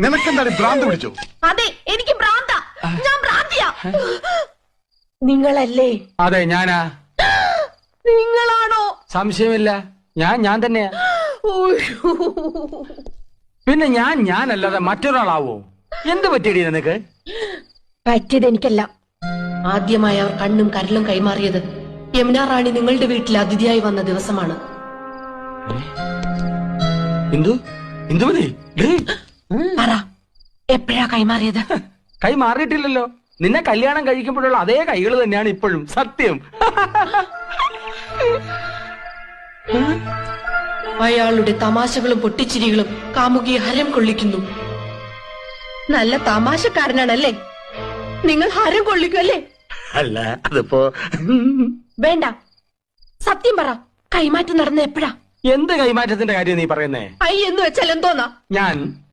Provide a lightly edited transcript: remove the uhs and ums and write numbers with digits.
നിനക്കെന്താണ് ഭ്രാന്ത് പിടിച്ചു? അതെ, എനിക്ക് ഭ്രാന്താ. ഞാൻ ഭ്രാന്തിയാ. നിങ്ങളല്ലേ? അതെ, ഞാനാ. നിങ്ങളാണോ? സംശയമില്ല, ഞാൻ തന്നെയാ. പിന്നെ ഞാനല്ലാതെ മറ്റൊരാളാവോ? എന്ത് പറ്റിയടി നിനക്ക്? പറ്റിയത് എനിക്കല്ല. ആദ്യമായി അവർ കണ്ണും കരലും കൈമാറിയത് യമുന റാണി നിങ്ങളുടെ വീട്ടിൽ അതിഥിയായി വന്ന ദിവസമാണ്. പറ, എപ്പോഴാ കൈമാറിയത്? കൈ മാറിയിട്ടില്ലല്ലോ. നിന്നെ കല്യാണം കഴിക്കുമ്പോഴുള്ള അതേ കൈകൾ തന്നെയാണ് ഇപ്പോഴും. സത്യം. അയാളുടെ തമാശകളും പൊട്ടിച്ചിരികളും കാമുകിയെ ഹരം കൊള്ളിക്കുന്നു. നല്ല തമാശക്കാരനാണല്ലേ? നിങ്ങൾ ഹരം കൊള്ളിക്കുമല്ലേ? അല്ല, അതിപ്പോ വേണ്ട, സത്യം പറ. കൈമാറ്റം നടന്ന എപ്പോഴാ? എന്ത് കൈമാറ്റത്തിന്റെ കാര്യം നീ പറയുന്നേ? ഐ എന്ന് വെച്ചാൽ എന്തോന്നാ? ഞാൻ